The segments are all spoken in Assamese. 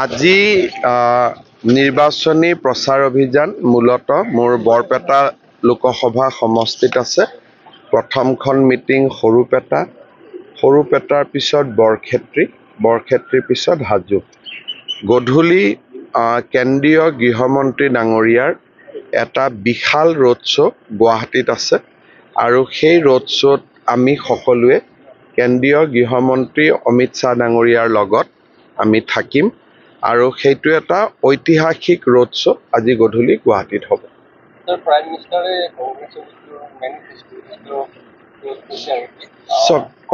আজি নিৰ্বাচনী প্ৰচাৰ অভিযান মূলতঃ মোৰ বৰপেটা লোকসভা সমষ্টিত আছে। প্ৰথমখন মিটিং সৰুপেটাৰ পিছত বৰক্ষেত্ৰীৰ পিছত হাজো। গধূলি কেন্দ্ৰীয় গৃহমন্ত্ৰী ডাঙৰীয়াৰ এটা বিশাল ৰোড শ্ব' গুৱাহাটীত আছে আৰু সেই ৰোড শ্ব'ত আমি সকলোৱে কেন্দ্ৰীয় গৃহমন্ত্ৰী অমিত শ্বাহ ডাঙৰীয়াৰ লগত আমি থাকিম আৰু সেইটো এটা ঐতিহাসিক ৰোড শ্ব' আজি গধূলি গুৱাহাটীত হ'ব।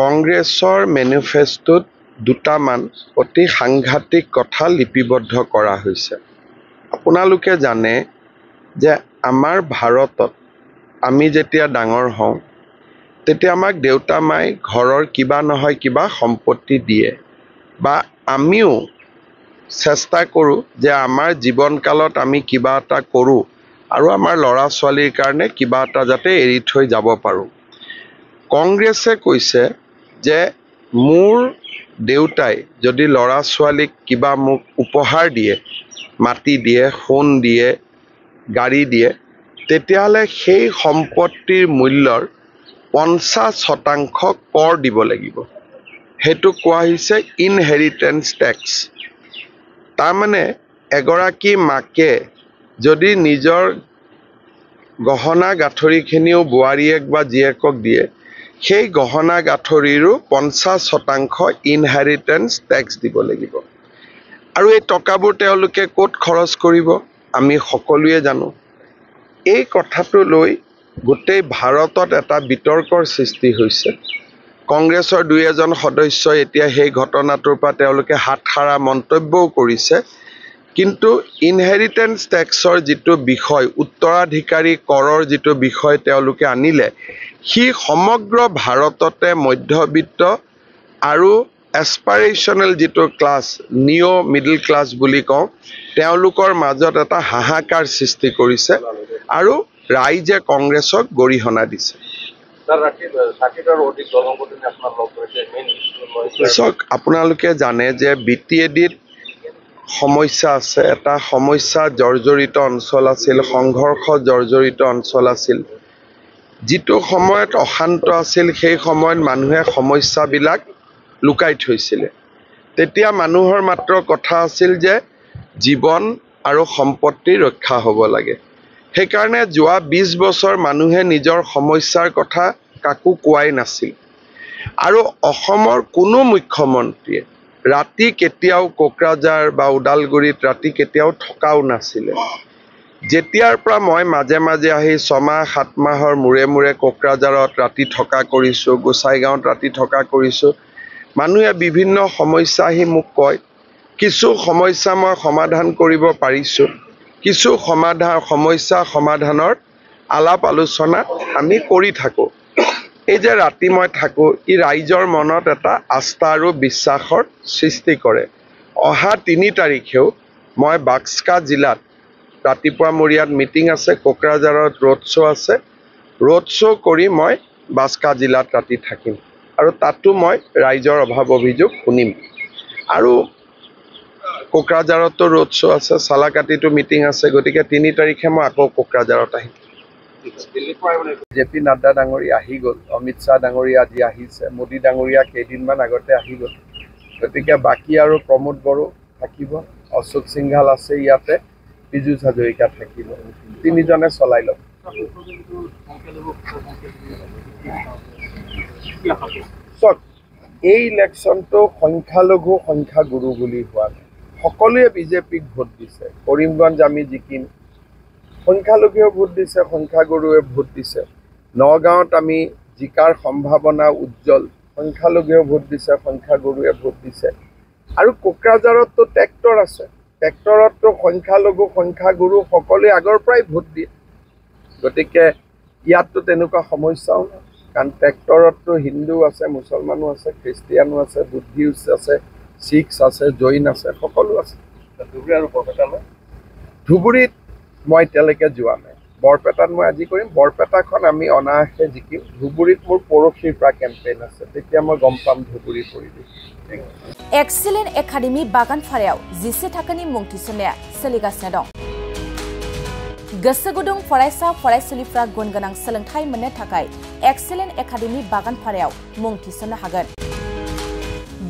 কংগ্ৰেছৰ মেনিফেষ্টোত দুটামান অতি সাংঘাতিক কথা লিপিবদ্ধ কৰা হৈছে। আপোনালোকে জানে যে আমাৰ ভাৰতত আমি যেতিয়া ডাঙৰ হওঁ তেতিয়া আমাক দেউতা মাই ঘৰৰ কিবা নহয় কিবা সম্পত্তি দিয়ে বা আমিও চেষ্টা কৰোঁ যে আমাৰ জীৱনকালত আমি কিবা এটা কৰোঁ আৰু আমাৰ ল'ৰা ছোৱালীৰ কাৰণে কিবা এটা যাতে এৰি থৈ যাব পাৰোঁ। কংগ্ৰেছে কৈছে যে মোৰ দেউতাই যদি ল'ৰা ছোৱালীক কিবা মোক উপহাৰ দিয়ে, মাটি দিয়ে, সোণ দিয়ে, গাড়ী দিয়ে, তেতিয়াহ'লে সেই সম্পত্তিৰ মূল্যৰ 50% কৰ দিব লাগিব। সেইটো কোৱা হৈছে ইনহেৰিটেন্স টেক্স। তাৰমানে এগৰাকী মাকে যদি নিজৰ গহনা গাঁঠৰিখিনিও বোৱাৰীয়েক বা জীয়েকক দিয়ে, সেই গহনা গাঁঠৰিৰো 50% ইনহেৰিটেন্স টেক্স দিব লাগিব। আৰু এই টকাবোৰ তেওঁলোকে ক'ত খৰচ কৰিব আমি সকলোৱে জানো। এই কথাটো লৈ গোটেই ভাৰতত এটা বিতৰ্কৰ সৃষ্টি হৈছে। কংগ্ৰেছৰ দুই এজন সদস্যই এতিয়া সেই ঘটনাটোৰ পৰা তেওঁলোকে হাতসাৰা মন্তব্যও কৰিছে। কিন্তু ইনহেৰিটেন্স টেক্সৰ যিটো বিষয়, উত্তৰাধিকাৰী কৰৰ যিটো বিষয় তেওঁলোকে আনিলে, সি সমগ্ৰ ভাৰততে মধ্যবিত্ত আৰু এছপাৰেশ্যনেল যিটো ক্লাছ, নিঅ' মিডল ক্লাছ বুলি কওঁ, তেওঁলোকৰ মাজত এটা হাহাকাৰ সৃষ্টি কৰিছে আৰু ৰাইজে কংগ্ৰেছক গৰিহণা দিছে। আপোনালোকে জানে যে BTADত সমস্যা আছে, এটা সমস্যা জৰ্জৰিত অঞ্চল আছিল, সংঘৰ্ষ জৰ্জৰিত অঞ্চল আছিল। যিটো সময়ত অশান্ত আছিল সেই সময়ত মানুহে সমস্যাবিলাক লুকাই থৈছিলে। তেতিয়া মানুহৰ মাত্ৰ কথা আছিল যে জীৱন আৰু সম্পত্তি ৰক্ষা হ'ব লাগে। সেইকাৰণে যোৱা 20 বছৰ মানুহে নিজৰ সমস্যাৰ কথা কাকো কোৱাই নাছিল। আৰু অসমৰ কোনো মুখ্যমন্ত্ৰীয়ে ৰাতি কেতিয়াও কোকৰাঝাৰ বা ওদালগুৰিত ৰাতি কেতিয়াও থকাও নাছিলে। যেতিয়াৰ পৰা মই মাজে মাজে আহি 6 মাহ 7 মাহৰ মূৰে মূৰে কোকৰাঝাৰত ৰাতি থকা কৰিছোঁ, গোসাইগাঁৱত ৰাতি থকা কৰিছোঁ, মানুহে বিভিন্ন সমস্যা আহি মোক কয়। কিছু সমস্যা মই সমাধান কৰিব পাৰিছোঁ, কিছু সমস্যা সমাধানৰ আলাপ আলোচনা আমি কৰি থাকোঁ। এই যে ৰাতি মই থাকোঁ, ই ৰাইজৰ মনত এটা আস্থা আৰু বিশ্বাসৰ সৃষ্টি কৰে। অহা 3 তাৰিখেও মই বাক্সা জিলাত ৰাতিপুৱা মোৰ ইয়াত মিটিং আছে, কোকৰাঝাৰত ৰোড শ্ব' আছে। ৰোড শ্ব' কৰি মই বাক্সা জিলাত ৰাতি থাকিম আৰু তাতো মই ৰাইজৰ অভাৱ অভিযোগ শুনিম। আৰু কোকৰাঝাৰতো ৰোড শ্ব' আছে, চালাকাটিতো মিটিং আছে। গতিকে 3 তাৰিখে মই আকৌ কোকৰাঝাৰত আহিম। JP নাড্ডা ডাঙৰীয়া আহি গ'ল, অমিত শ্বাহ ডাঙৰীয়া আজি আহিছে, মোদী ডাঙৰীয়া কেইদিনমান আগতে আহি গ'ল। গতিকে বাকী আৰু প্ৰমোদ বড়ো থাকিব, অশোক সিংঘাল আছে ইয়াতে, পীযুষ হাজৰিকা থাকিব। 3জনে চলাই ল'ব। চক, এই ইলেকশ্যনটো সংখ্যালঘু সংখ্যাগুৰু বুলি হোৱা নাই। সকলোৱে বিজেপিক ভোট দিছে। কৰিমগঞ্জ আমি জিকিম, সংখ্যালঘুৱে ভোট দিছে, সংখ্যাগুৰুৱে ভোট দিছে। নগাঁৱত আমি জিকাৰ সম্ভাৱনা উজ্জ্বল, সংখ্যালঘুৱে ভোট দিছে, সংখ্যাগুৰুৱে ভোট দিছে। আৰু কোকৰাঝাৰততো ট্ৰেক্টৰ আছে, ট্ৰেক্টৰততো সংখ্যালঘু সংখ্যাগুৰু সকলোৱে আগৰ পৰাই ভোট দিয়ে। গতিকে ইয়াততো তেনেকুৱা সমস্যাও নাই, কাৰণ ট্ৰেক্টৰততো হিন্দু আছে, মুছলমানো আছে, খ্ৰীষ্টিয়ানো আছে, বুদ্ধিষ্ট আছে, শিখ আছে, জৈন আছে, সকলো আছে। ধুবুৰী আৰু বৰপেটালৈ? ধুবুৰীত মই এতিয়ালৈকে যোৱা নাই। বৰপেটাত মই আজি কৰিম বৰপেটাখন আমি অনায়াসে জিকিম ধুবুৰীত মোৰ পৰহিৰ পৰা কেম্পেইন আছে তেতিয়া মই গম পাম ধুবুৰী পৰিৱেশ एक्सीलेंट एकाडेमी बागानपारायाव 14 थाखोनि मुं थिसननाया सोलिगासिनो दं गोसो गुदुं फरायसा फरायसुलिफ्रा गुनगोनां सोलोंथाइ मोननो थाखाय एक्सीलेंट एकाडेमी बागानपारायाव मुं थिसननो हागोन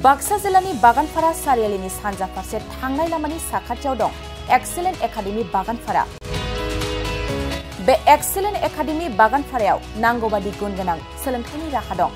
बाक्सा जिल्लानि बागानपारा सारियालिनि सानजा फारसे थांनाय लामानि साखाथियाव दं एक्सीलेंट एकाडेमी बागानपारा बे एक्सीलेंट एकाडेमी बागानपारायाव नांगौबादि गुनगोनां सोलोंथाइनि राहा दं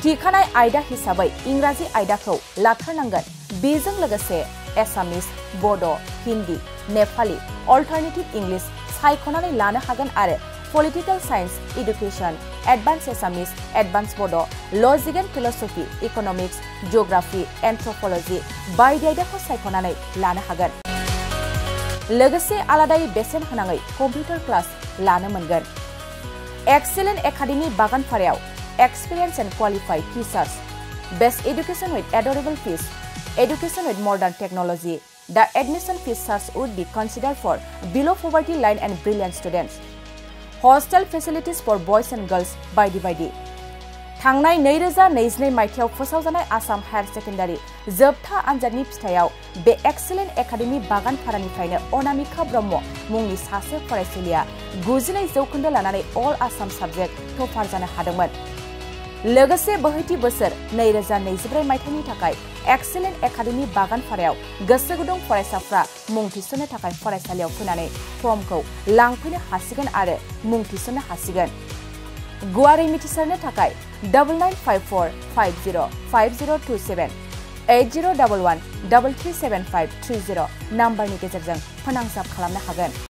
थिखानाय आयदा हिसाबै इंराजि आयदाखौ लाथारनांगोन बेजों लोगोसे एसामिस बड' हिन्दी नेपाली अल्टारनेटिभ इंलिश सायख'नानै लानो हागोन आरो political science education advance Assamese advance Bodo' logic and philosophy economics geography anthropology बायदि आयदाखौ सायख'नानै लानो हागोन लोगोसे आलादायै बेसेन होनाङै कम्पिउटार क्लास लानो मोनगोन एक्सीलेंट एकाडेमी बागानपारायाव experience and qualified teachers, best education with adorable fees, education with modern technology. The admission fees would be considered for below poverty line and brilliant students. Hostel facilities for boys and girls by divided. थांनाय 2022 मायथाइयाव फोसावजानाय आसाम हायर सेकेन्डारि जोबथा आनजादनि फिथायाव बे एक्सीलेंट एकाडेमी बागानपारानिफ्रायनो अनामिका ब्रह्म मुंनि सासे फरायसुलिया 92% लानानै अल आसाम साबजेक्ट टपार जानो हादोंमोन लोगोसे बोहैथि बोसोर 2024 मायथाइनि थाखाय एक्सीलेंट एकाडेमी बागानपारायाव गोसो गुदुं फरायसाफ्रा मुं थिसननो थाखाय फरायसालियाव फैनानै फर्मखौ लांफैनो हासिगोन आरो मुं थिसननो हासिगोन गुवारै मिथिसारनो थाखाय 9954505027 8011337530 नाम्बारनि गेजेरजों फोनांजाब खालामनो हागोन